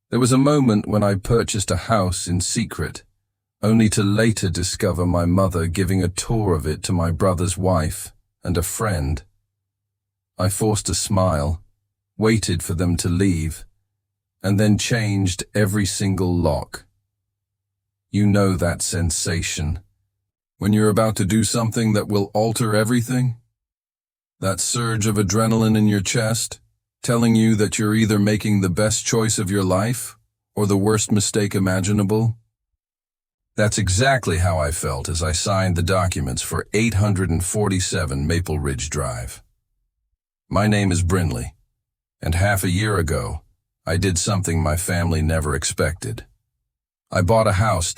There was a moment when I purchased a house in secret, only to later discover my mother giving a tour of it to my brother's wife and a friend. I forced a smile, waited for them to leave, and then changed every single lock. You know that sensation, when you're about to do something that will alter everything? That surge of adrenaline in your chest, telling you that you're either making the best choice of your life or the worst mistake imaginable? That's exactly how I felt as I signed the documents for 847 Maple Ridge Drive. My name is Brinley, and half a year ago, I did something my family never expected. I bought a house,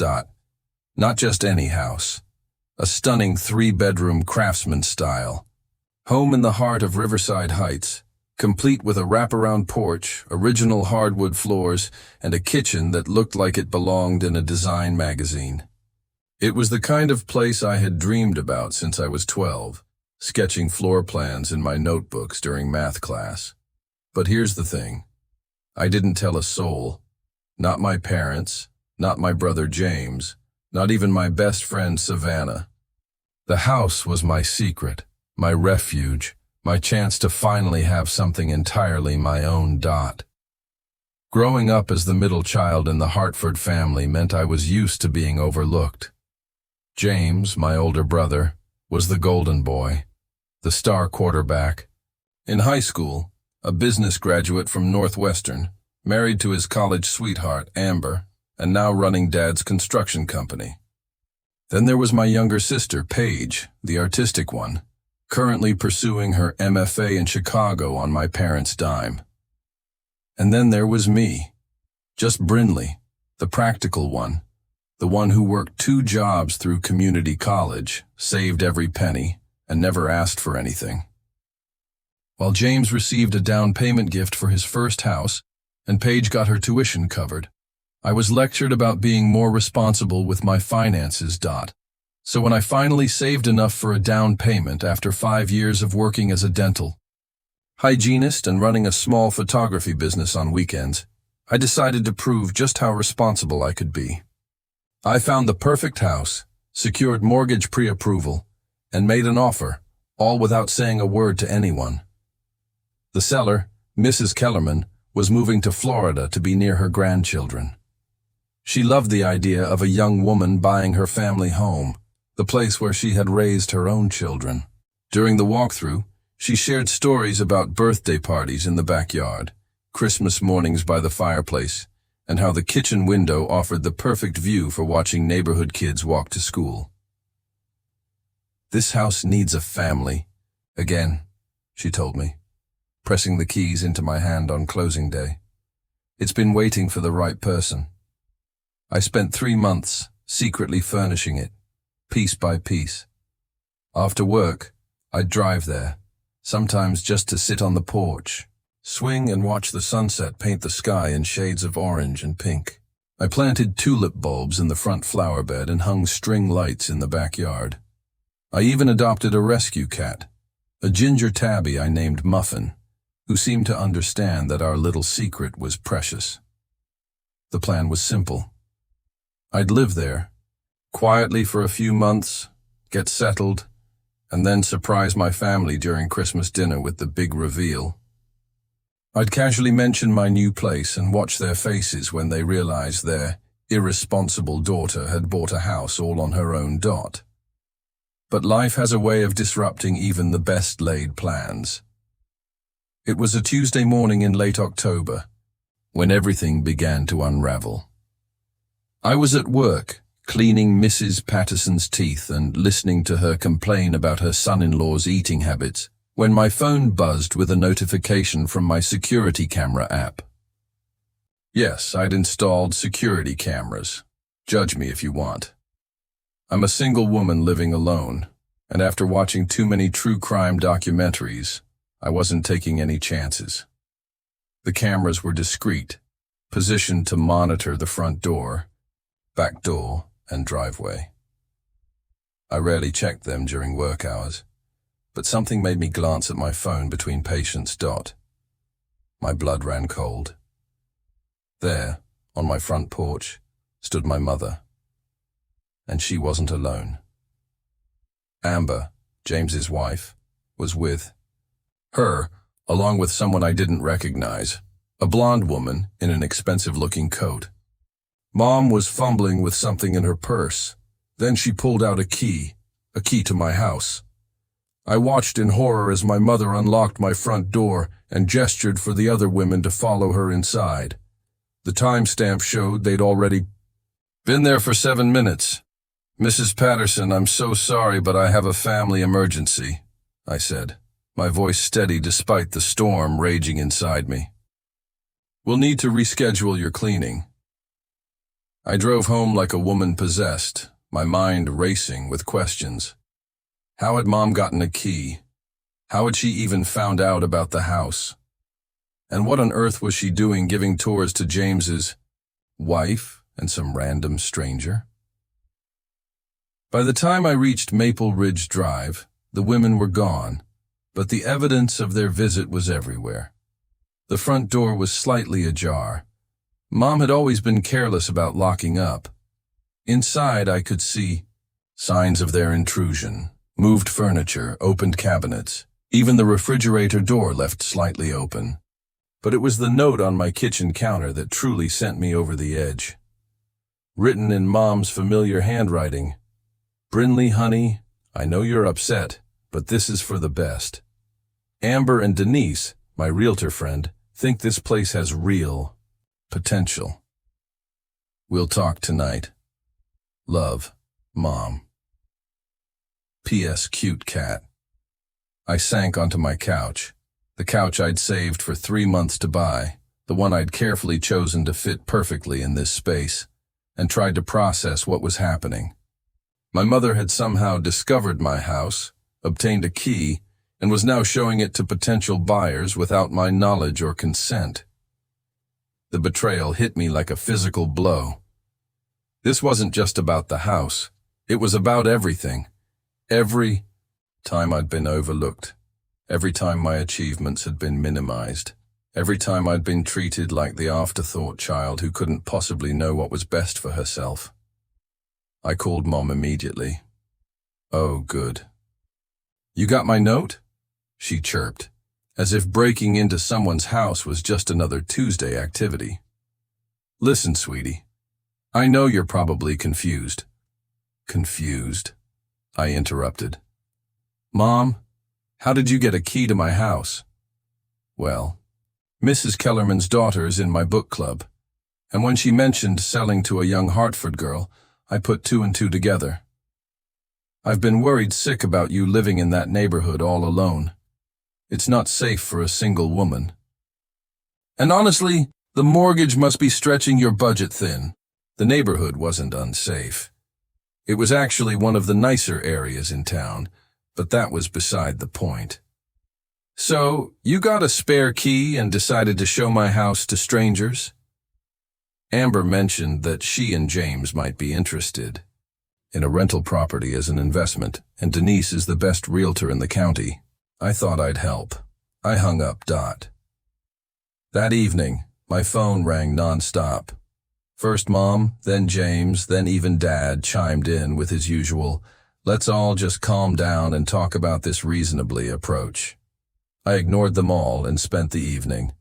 Not just any house. A stunning 3-bedroom craftsman style. Home in the heart of Riverside Heights, complete with a wraparound porch, original hardwood floors, and a kitchen that looked like it belonged in a design magazine. It was the kind of place I had dreamed about since I was 12, sketching floor plans in my notebooks during math class. But here's the thing. I didn't tell a soul. Not my parents, not my brother James, not even my best friend Savannah. The house was my secret, my refuge, my chance to finally have something entirely my own. Growing up as the middle child in the Hartford family meant I was used to being overlooked. James, my older brother, was the golden boy, the star quarterback. In high school, a business graduate from Northwestern, married to his college sweetheart, Amber, and now running Dad's construction company. Then there was my younger sister, Paige, the artistic one, currently pursuing her MFA in Chicago on my parents' dime. And then there was me, just Brinley, the practical one, the one who worked 2 jobs through community college, saved every penny, and never asked for anything. While James received a down payment gift for his first house, and Paige got her tuition covered, I was lectured about being more responsible with my finances. So when I finally saved enough for a down payment after 5 years of working as a dental hygienist and running a small photography business on weekends, I decided to prove just how responsible I could be. I found the perfect house, secured mortgage pre-approval, and made an offer, all without saying a word to anyone. The seller, Mrs. Kellerman, was moving to Florida to be near her grandchildren. She loved the idea of a young woman buying her family home, the place where she had raised her own children. During the walkthrough, she shared stories about birthday parties in the backyard, Christmas mornings by the fireplace, and how the kitchen window offered the perfect view for watching neighborhood kids walk to school. "This house needs a family, again," she told me, pressing the keys into my hand on closing day. "It's been waiting for the right person." I spent 3 months secretly furnishing it, piece by piece. After work, I'd drive there, sometimes just to sit on the porch, swing and watch the sunset paint the sky in shades of orange and pink. I planted tulip bulbs in the front flower bed and hung string lights in the backyard. I even adopted a rescue cat, a ginger tabby I named Muffin, who seemed to understand that our little secret was precious. The plan was simple. I'd live there, quietly for a few months, get settled, and then surprise my family during Christmas dinner with the big reveal. I'd casually mention my new place and watch their faces when they realized their irresponsible daughter had bought a house all on her own. But life has a way of disrupting even the best laid plans. It was a Tuesday morning in late October, when everything began to unravel. I was at work, cleaning Mrs. Patterson's teeth and listening to her complain about her son-in-law's eating habits, when my phone buzzed with a notification from my security camera app. Yes, I'd installed security cameras. Judge me if you want. I'm a single woman living alone, and after watching too many true crime documentaries, I wasn't taking any chances. The cameras were discreet, positioned to monitor the front door, back door, and driveway. I rarely checked them during work hours, but something made me glance at my phone between patients. My blood ran cold. There, on my front porch, stood my mother. And she wasn't alone. Amber, James's wife, was with her, along with someone I didn't recognize, a blonde woman in an expensive-looking coat. Mom was fumbling with something in her purse. Then she pulled out a key to my house. I watched in horror as my mother unlocked my front door and gestured for the other women to follow her inside. The timestamp showed they'd already been there for 7 minutes. "Mrs. Patterson, I'm so sorry, but I have a family emergency," I said, my voice steady despite the storm raging inside me. "We'll need to reschedule your cleaning." I drove home like a woman possessed, my mind racing with questions. How had Mom gotten a key? How had she even found out about the house? And what on earth was she doing giving tours to James's wife and some random stranger? By the time I reached Maple Ridge Drive, the women were gone, but the evidence of their visit was everywhere. The front door was slightly ajar. Mom had always been careless about locking up. Inside, I could see signs of their intrusion: moved furniture, opened cabinets, even the refrigerator door left slightly open. But it was the note on my kitchen counter that truly sent me over the edge. Written in Mom's familiar handwriting: "Brinley, honey, I know you're upset, but this is for the best. Amber and Denise, my realtor friend, think this place has real potential. We'll talk tonight. Love, Mom." P.S. Cute cat. I sank onto my couch, the couch I'd saved for 3 months to buy, the one I'd carefully chosen to fit perfectly in this space, and tried to process what was happening. My mother had somehow discovered my house, obtained a key, and was now showing it to potential buyers without my knowledge or consent. The betrayal hit me like a physical blow. This wasn't just about the house. It was about everything. Every time I'd been overlooked. Every time my achievements had been minimized. Every time I'd been treated like the afterthought child who couldn't possibly know what was best for herself. I called Mom immediately. "Oh, good. You got my note?" she chirped, as if breaking into someone's house was just another Tuesday activity. "Listen, sweetie, I know you're probably confused." "Confused?" I interrupted. "Mom, how did you get a key to my house?" "Well, Mrs. Kellerman's daughter is in my book club, and when she mentioned selling to a young Hartford girl, I put 2 and 2 together. I've been worried sick about you living in that neighborhood all alone. It's not safe for a single woman. And honestly, the mortgage must be stretching your budget thin." The neighborhood wasn't unsafe. It was actually one of the nicer areas in town, but that was beside the point. "So, you got a spare key and decided to show my house to strangers?" Amber mentioned that she and James might be interested in a rental property as an investment, and Denise is the best realtor in the county. I thought I'd help. I hung up. That evening, my phone rang nonstop. First Mom, then James, then even Dad chimed in with his usual, "Let's all just calm down and talk about this reasonably" approach. I ignored them all and spent the evening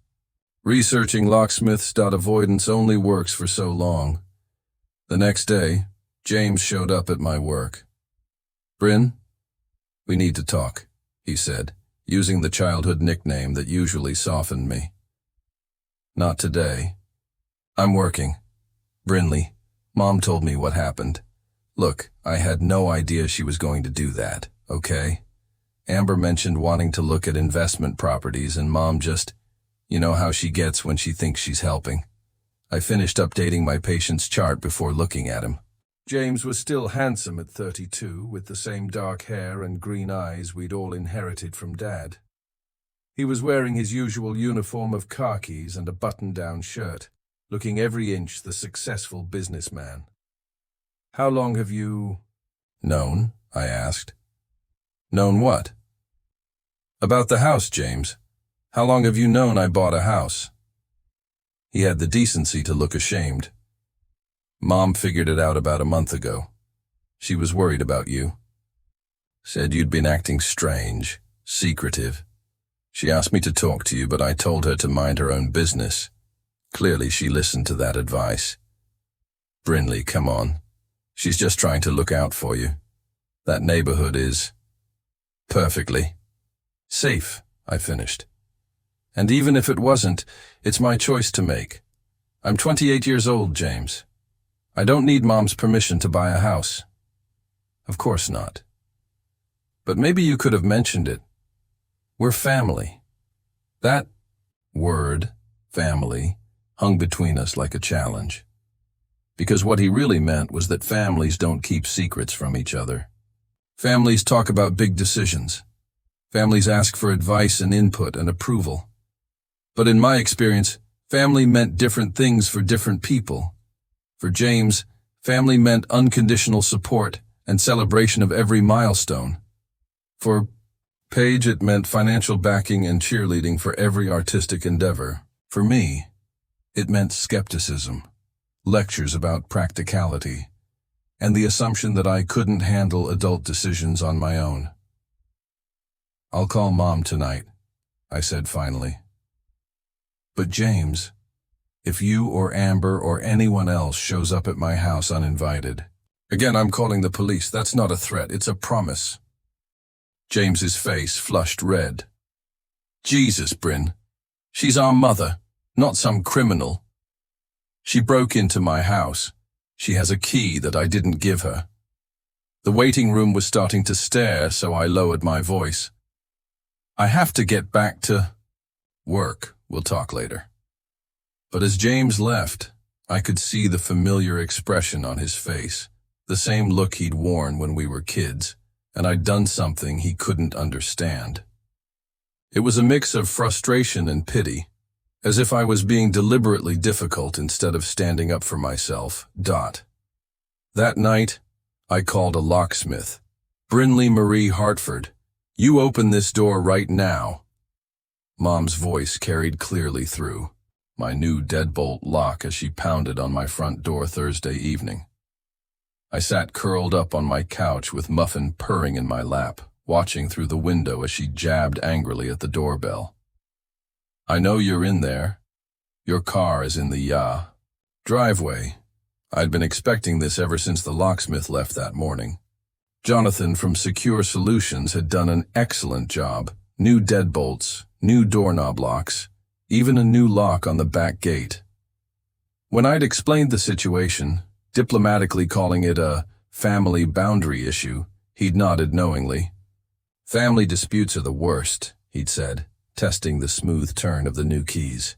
researching locksmiths. Avoidance only works for so long. The next day, James showed up at my work. "Bryn, we need to talk," he said, using the childhood nickname that usually softened me. "Not today. I'm working. Brinley, Mom told me what happened. Look, I had no idea she was going to do that, okay? Amber mentioned wanting to look at investment properties, and Mom just, you know how she gets when she thinks she's helping." I finished updating my patient's chart before looking at him. James was still handsome at 32, with the same dark hair and green eyes we'd all inherited from Dad. He was wearing his usual uniform of khakis and a button-down shirt, looking every inch the successful businessman. "How long have you known?" I asked. "Known what?" "About the house, James. How long have you known I bought a house?" He had the decency to look ashamed. Mom figured it out about a month ago. She was worried about you. Said you'd been acting strange, secretive. She asked me to talk to you, but I told her to mind her own business. Clearly she listened to that advice. Brinley, come on. She's just trying to look out for you. That neighborhood is perfectly safe, I finished. And even if it wasn't, it's my choice to make. I'm 28 years old, James. I don't need Mom's permission to buy a house. Of course not. But maybe you could have mentioned it. We're family. That word, family, hung between us like a challenge. Because what he really meant was that families don't keep secrets from each other. Families talk about big decisions. Families ask for advice and input and approval. But in my experience, family meant different things for different people. For James, family meant unconditional support and celebration of every milestone. For Paige, it meant financial backing and cheerleading for every artistic endeavor. For me, it meant skepticism, lectures about practicality, and the assumption that I couldn't handle adult decisions on my own. I'll call Mom tonight, I said finally. But James, if you or Amber or anyone else shows up at my house uninvited, again, I'm calling the police. That's not a threat, it's a promise. James's face flushed red. Jesus, Bryn. She's our mother, not some criminal. She broke into my house. She has a key that I didn't give her. The waiting room was starting to stare, so I lowered my voice. I have to get back to work. We'll talk later. But as James left, I could see the familiar expression on his face, the same look he'd worn when we were kids, and I'd done something he couldn't understand. It was a mix of frustration and pity, as if I was being deliberately difficult instead of standing up for myself. That night, I called a locksmith. Brinley Marie Hartford, you open this door right now. Mom's voice carried clearly through my new deadbolt lock as she pounded on my front door Thursday evening. I sat curled up on my couch with Muffin purring in my lap, watching through the window as she jabbed angrily at the doorbell. I know you're in there. Your car is in the driveway. I'd been expecting this ever since the locksmith left that morning. Jonathan from Secure Solutions had done an excellent job. New deadbolts, new doorknob locks, even a new lock on the back gate. When I'd explained the situation, diplomatically calling it a family boundary issue, he'd nodded knowingly. Family disputes are the worst, he'd said, testing the smooth turn of the new keys.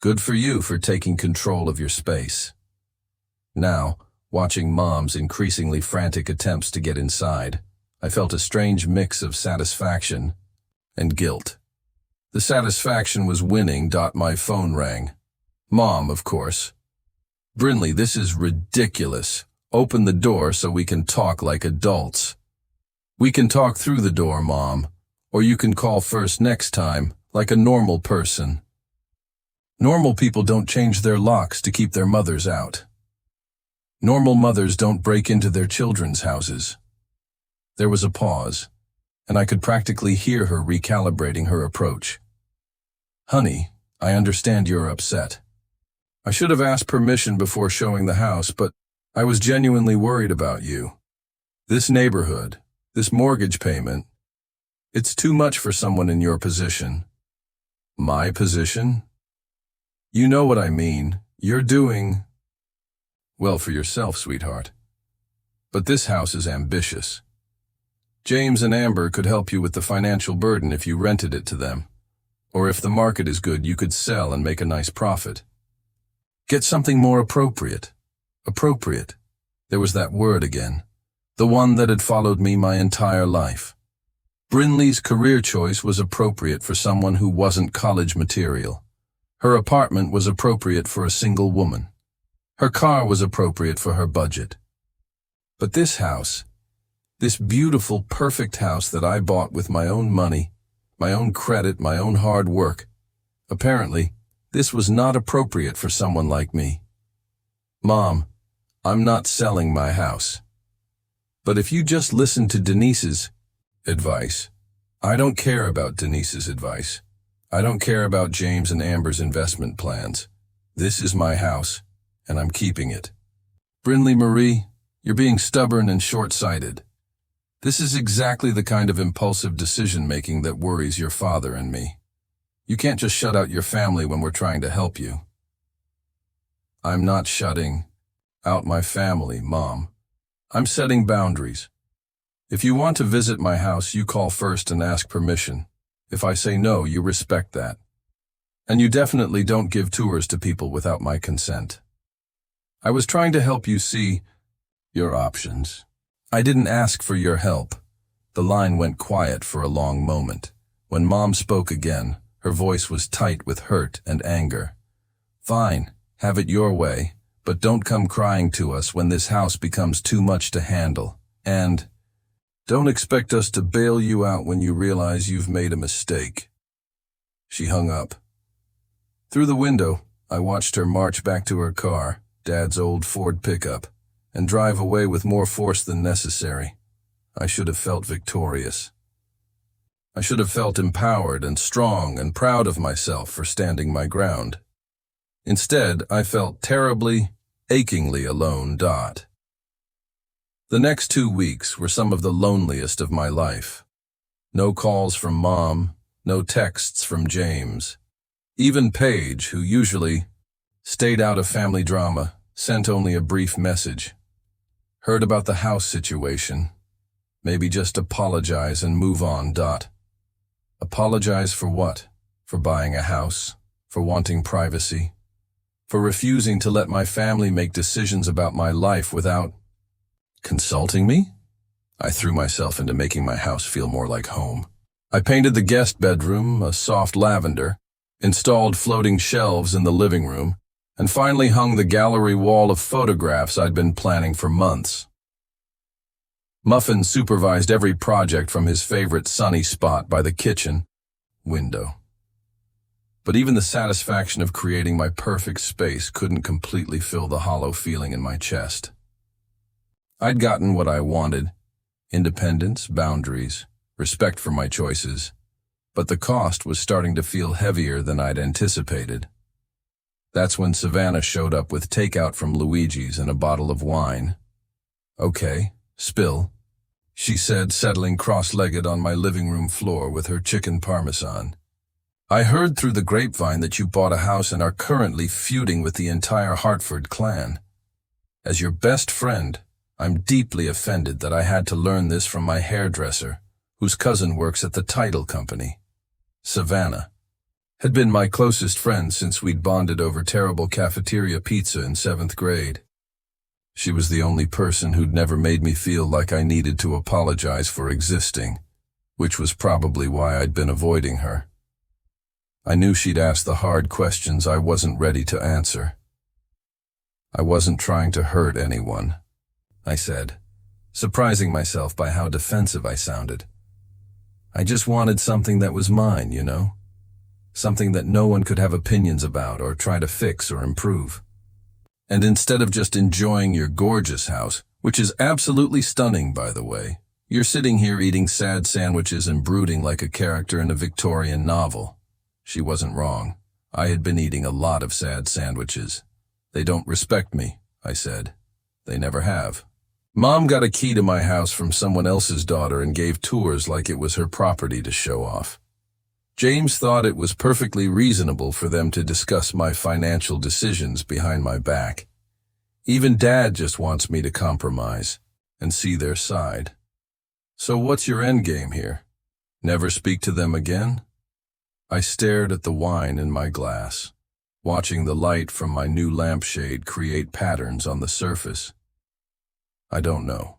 Good for you for taking control of your space. Now, watching Mom's increasingly frantic attempts to get inside, I felt a strange mix of satisfaction and guilt. The satisfaction was winning. My phone rang. Mom, of course. Brinley, this is ridiculous. Open the door so we can talk like adults. We can talk through the door, Mom. Or you can call first next time, like a normal person. Normal people don't change their locks to keep their mothers out. Normal mothers don't break into their children's houses. There was a pause, and I could practically hear her recalibrating her approach. Honey, I understand you're upset. I should have asked permission before showing the house, but I was genuinely worried about you. This neighborhood, this mortgage payment, it's too much for someone in your position. My position? You know what I mean. You're doing well for yourself, sweetheart. But this house is ambitious. James and Amber could help you with the financial burden if you rented it to them. Or if the market is good, you could sell and make a nice profit. Get something more appropriate. Appropriate. There was that word again. The one that had followed me my entire life. Brinley's career choice was appropriate for someone who wasn't college material. Her apartment was appropriate for a single woman. Her car was appropriate for her budget. But this house, this beautiful, perfect house that I bought with my own money, my own credit, my own hard work, apparently, This was not appropriate for someone like me. Mom, I'm not selling my house. But if you just listen to Denise's advice, I don't care about Denise's advice. I don't care about James and Amber's investment plans. This is my house, and I'm keeping it. Brinley Marie, you're being stubborn and short-sighted. This is exactly the kind of impulsive decision-making that worries your father and me. You can't just shut out your family when we're trying to help you. I'm not shutting out my family, Mom. I'm setting boundaries. If you want to visit my house, you call first and ask permission. If I say no, you respect that. And you definitely don't give tours to people without my consent. I was trying to help you see your options. I didn't ask for your help. The line went quiet for a long moment. When Mom spoke again, her voice was tight with hurt and anger. Fine, have it your way, but don't come crying to us when this house becomes too much to handle. And don't expect us to bail you out when you realize you've made a mistake. She hung up. Through the window, I watched her march back to her car, Dad's old Ford pickup, and drive away with more force than necessary. I should have felt victorious. I should have felt empowered and strong and proud of myself for standing my ground. Instead, I felt terribly, achingly alone. The next 2 weeks were some of the loneliest of my life. No calls from Mom, no texts from James. Even Paige, who usually stayed out of family drama, sent only a brief message. Heard about the house situation. Maybe just apologize and move on. Apologize for what? For buying a house? For wanting privacy? For refusing to let my family make decisions about my life without consulting me? I threw myself into making my house feel more like home. I painted the guest bedroom a soft lavender, installed floating shelves in the living room, and finally hung the gallery wall of photographs I'd been planning for months. Muffin supervised every project from his favorite sunny spot by the kitchen window. But even the satisfaction of creating my perfect space couldn't completely fill the hollow feeling in my chest. I'd gotten what I wanted: independence, boundaries, respect for my choices, but the cost was starting to feel heavier than I'd anticipated. That's when Savannah showed up with takeout from Luigi's and a bottle of wine. "Okay, spill," she said, settling cross-legged on my living room floor with her chicken parmesan. "I heard through the grapevine that you bought a house and are currently feuding with the entire Hartford clan. As your best friend, I'm deeply offended that I had to learn this from my hairdresser, whose cousin works at the title company." Savannah had been my closest friend since we'd bonded over terrible cafeteria pizza in 7th grade. She was the only person who'd never made me feel like I needed to apologize for existing, which was probably why I'd been avoiding her. I knew she'd ask the hard questions I wasn't ready to answer. "I wasn't trying to hurt anyone," I said, surprising myself by how defensive I sounded. "I just wanted something that was mine, you know? Something that no one could have opinions about or try to fix or improve. And instead of just enjoying your gorgeous house, which is absolutely stunning, by the way, you're sitting here eating sad sandwiches and brooding like a character in a Victorian novel." She wasn't wrong. I had been eating a lot of sad sandwiches. "They don't respect me," I said. "They never have. Mom got a key to my house from someone else's daughter and gave tours like it was her property to show off. James thought it was perfectly reasonable for them to discuss my financial decisions behind my back. Even Dad just wants me to compromise and see their side. So what's your endgame here? Never speak to them again?" I stared at the wine in my glass, watching the light from my new lampshade create patterns on the surface. "I don't know."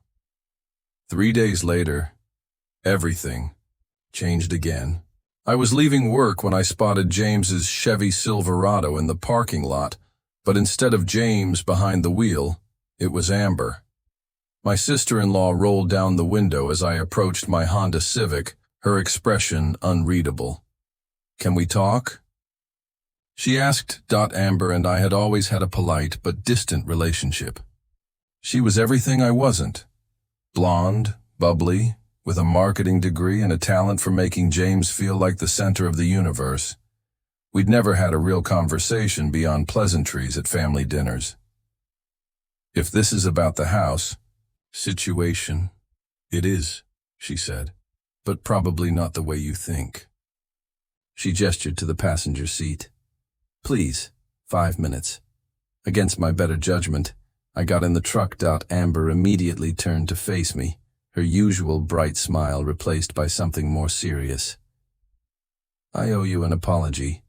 3 days later, everything changed again. I was leaving work when I spotted James's Chevy Silverado in the parking lot, but instead of James behind the wheel, it was Amber. My sister-in-law rolled down the window as I approached my Honda Civic, her expression unreadable. "Can we talk?" She asked. Amber and I had always had a polite but distant relationship. She was everything I wasn't. Blonde, bubbly, with a marketing degree and a talent for making James feel like the center of the universe. We'd never had a real conversation beyond pleasantries at family dinners. If this is about the house situation, it is, she said, but probably not the way you think. She gestured to the passenger seat. Please, 5 minutes. Against my better judgment, I got in the truck. Amber immediately turned to face me, her usual bright smile replaced by something more serious. I owe you an apology.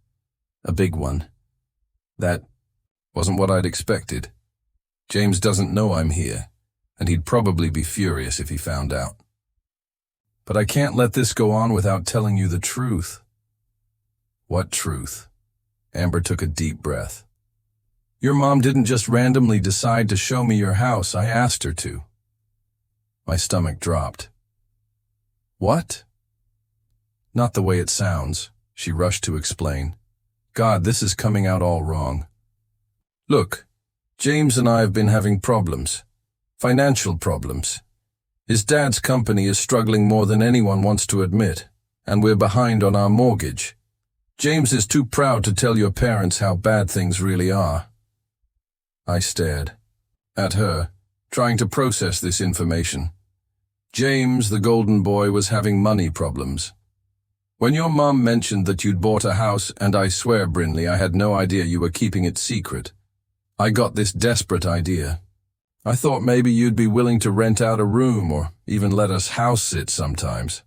A big one. That wasn't what I'd expected. James doesn't know I'm here, and he'd probably be furious if he found out. But I can't let this go on without telling you the truth. What truth? Amber took a deep breath. Your mom didn't just randomly decide to show me your house. I asked her to. My stomach dropped. What? Not the way it sounds, she rushed to explain. God, this is coming out all wrong. Look, James and I have been having problems. Financial problems. His dad's company is struggling more than anyone wants to admit, and we're behind on our mortgage. James is too proud to tell your parents how bad things really are. I stared at her, trying to process this information. James, the golden boy, was having money problems. When your mom mentioned that you'd bought a house, and I swear, Brinley, I had no idea you were keeping it secret, I got this desperate idea. I thought maybe you'd be willing to rent out a room or even let us house sit sometimes.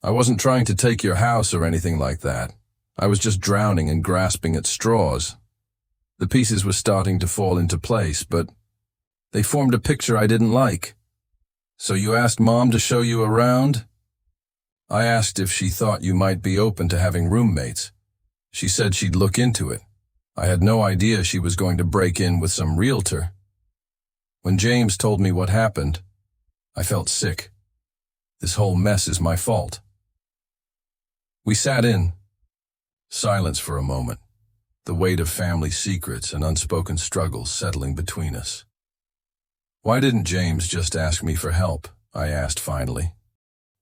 I wasn't trying to take your house or anything like that. I was just drowning and grasping at straws. The pieces were starting to fall into place, but they formed a picture I didn't like. So you asked Mom to show you around? I asked if she thought you might be open to having roommates. She said she'd look into it. I had no idea she was going to break in with some realtor. When James told me what happened, I felt sick. This whole mess is my fault. We sat in silence for a moment, the weight of family secrets and unspoken struggles settling between us. Why didn't James just ask me for help? I asked finally.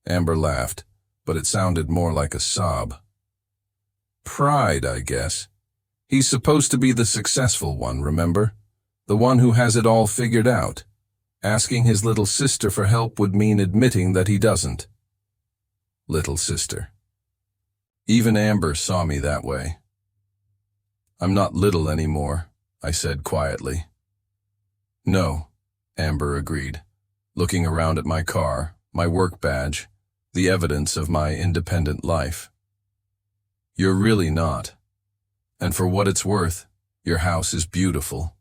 Amber laughed, but it sounded more like a sob. Pride, I guess. He's supposed to be the successful one, remember? The one who has it all figured out. Asking his little sister for help would mean admitting that he doesn't. Little sister. Even Amber saw me that way. I'm not little anymore, I said quietly. No, Amber agreed, looking around at my car, my work badge, the evidence of my independent life. You're really not. And for what it's worth, your house is beautiful.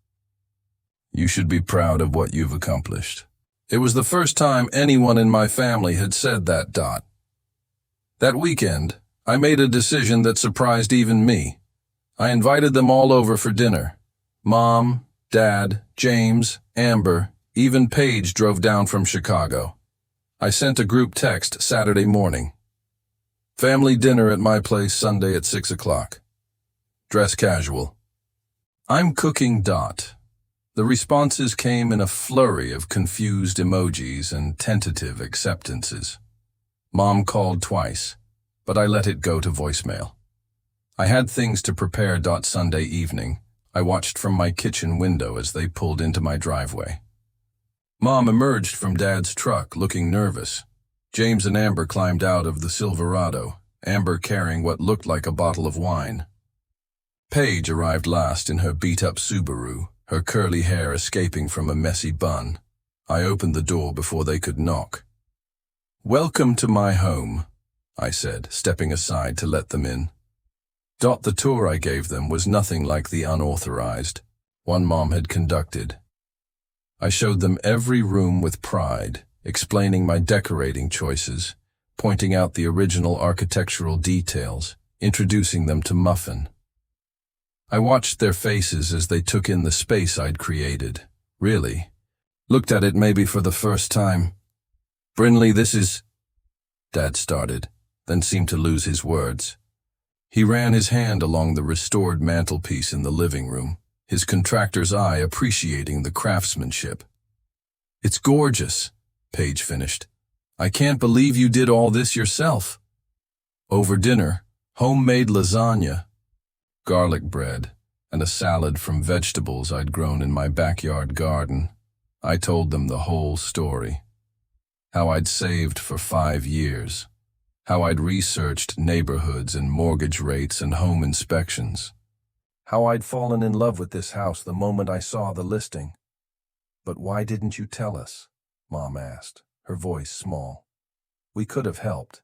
You should be proud of what you've accomplished. It was the first time anyone in my family had said that. That weekend, I made a decision that surprised even me. I invited them all over for dinner. Mom, Dad, James, Amber, even Paige drove down from Chicago. I sent a group text Saturday morning. Family dinner at my place Sunday at 6 o'clock. Dress casual. I'm cooking. The responses came in a flurry of confused emojis and tentative acceptances. Mom called twice, but I let it go to voicemail. I had things to prepare. Sunday evening, I watched from my kitchen window as they pulled into my driveway. Mom emerged from Dad's truck looking nervous. James and Amber climbed out of the Silverado, Amber carrying what looked like a bottle of wine. Paige arrived last in her beat-up Subaru, her curly hair escaping from a messy bun. I opened the door before they could knock. Welcome to my home, I said, stepping aside to let them in. The tour I gave them was nothing like the unauthorized one Mom had conducted. I showed them every room with pride, explaining my decorating choices, pointing out the original architectural details, introducing them to Muffin. I watched their faces as they took in the space I'd created. Really. Looked at it maybe for the first time. Brinley, this is... Dad started, then seemed to lose his words. He ran his hand along the restored mantelpiece in the living room, his contractor's eye appreciating the craftsmanship. "It's gorgeous," Paige finished. "I can't believe you did all this yourself." Over dinner, homemade lasagna, garlic bread, and a salad from vegetables I'd grown in my backyard garden, I told them the whole story. How I'd saved for 5 years. How I'd researched neighborhoods and mortgage rates and home inspections. How I'd fallen in love with this house the moment I saw the listing. "But why didn't you tell us?" Mom asked, her voice small. "We could have helped."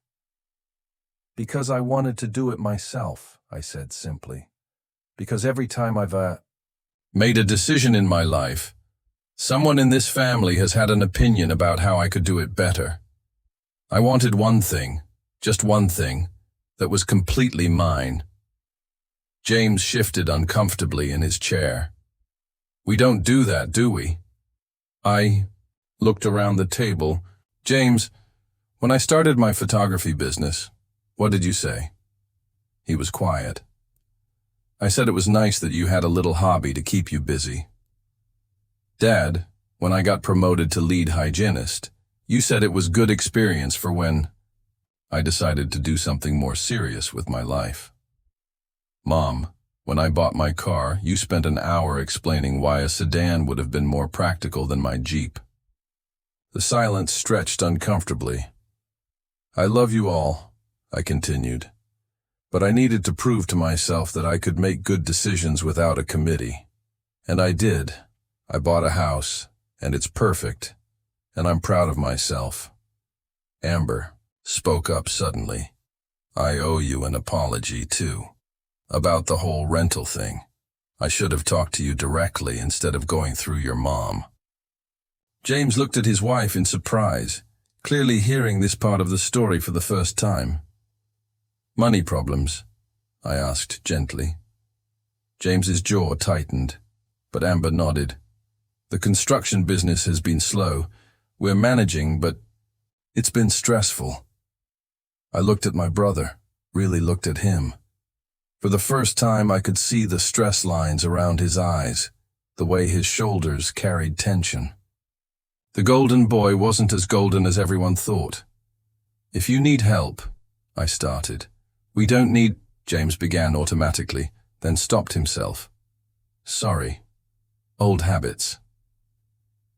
"Because I wanted to do it myself," I said simply. "Because every time I've made a decision in my life, someone in this family has had an opinion about how I could do it better. I wanted one thing, just one thing, that was completely mine." James shifted uncomfortably in his chair. "We don't do that, do we?" I looked around the table. "James, when I started my photography business, what did you say?" He was quiet. "I said it was nice that you had a little hobby to keep you busy." "Dad, when I got promoted to lead hygienist, you said it was good experience for when I decided to do something more serious with my life." "Mom, when I bought my car, you spent an hour explaining why a sedan would have been more practical than my Jeep." The silence stretched uncomfortably. "I love you all," I continued, "but I needed to prove to myself that I could make good decisions without a committee. And I did. I bought a house, and it's perfect, and I'm proud of myself." Amber spoke up suddenly. "I owe you an apology, too. About the whole rental thing. I should have talked to you directly instead of going through your mom." James looked at his wife in surprise, clearly hearing this part of the story for the first time. "Money problems?" I asked gently. James's jaw tightened, but Amber nodded. "The construction business has been slow. We're managing, but it's been stressful." I looked at my brother, really looked at him. For the first time I could see the stress lines around his eyes, the way his shoulders carried tension. The golden boy wasn't as golden as everyone thought. "If you need help," I started. "We don't need," James began automatically, then stopped himself. "Sorry. Old habits."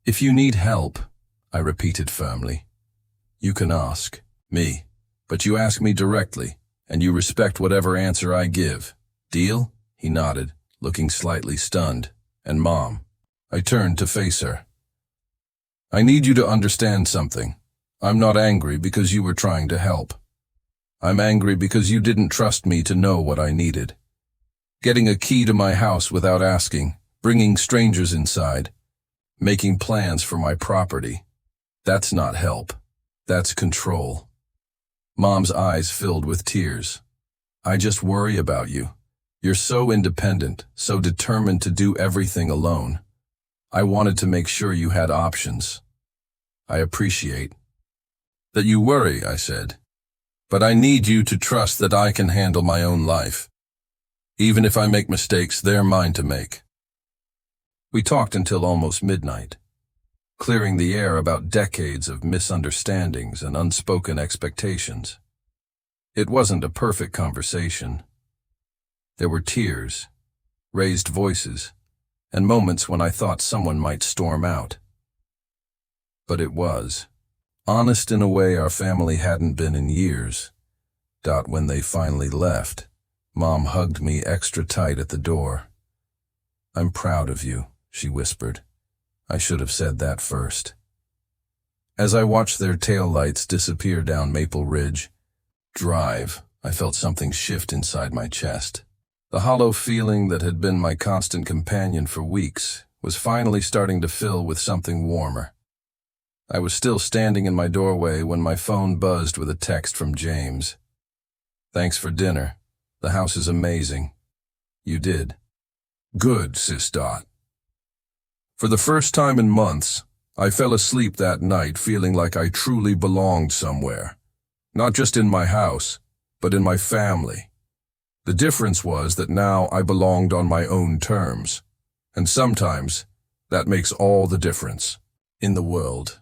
"If you need help," I repeated firmly, "you can ask me, but you ask me directly, and you respect whatever answer I give. Deal?" He nodded, looking slightly stunned. "And Mom," I turned to face her, "I need you to understand something. I'm not angry because you were trying to help. I'm angry because you didn't trust me to know what I needed. Getting a key to my house without asking, bringing strangers inside, making plans for my property. That's not help. That's control." Mom's eyes filled with tears. "I just worry about you. You're so independent, so determined to do everything alone. I wanted to make sure you had options." "I appreciate that you worry," I said. "But I need you to trust that I can handle my own life. Even if I make mistakes, they're mine to make." We talked until almost midnight, clearing the air about decades of misunderstandings and unspoken expectations. It wasn't a perfect conversation. There were tears, raised voices, and moments when I thought someone might storm out. But it was honest in a way our family hadn't been in years. When they finally left, Mom hugged me extra tight at the door. "I'm proud of you," she whispered. I should have said that first. As I watched their taillights disappear down Maple Ridge Drive, I felt something shift inside my chest. The hollow feeling that had been my constant companion for weeks was finally starting to fill with something warmer. I was still standing in my doorway when my phone buzzed with a text from James. "Thanks for dinner. The house is amazing." "You did." "Good, Sis. For the first time in months, I fell asleep that night feeling like I truly belonged somewhere. Not just in my house, but in my family. The difference was that now I belonged on my own terms. And sometimes, that makes all the difference in the world.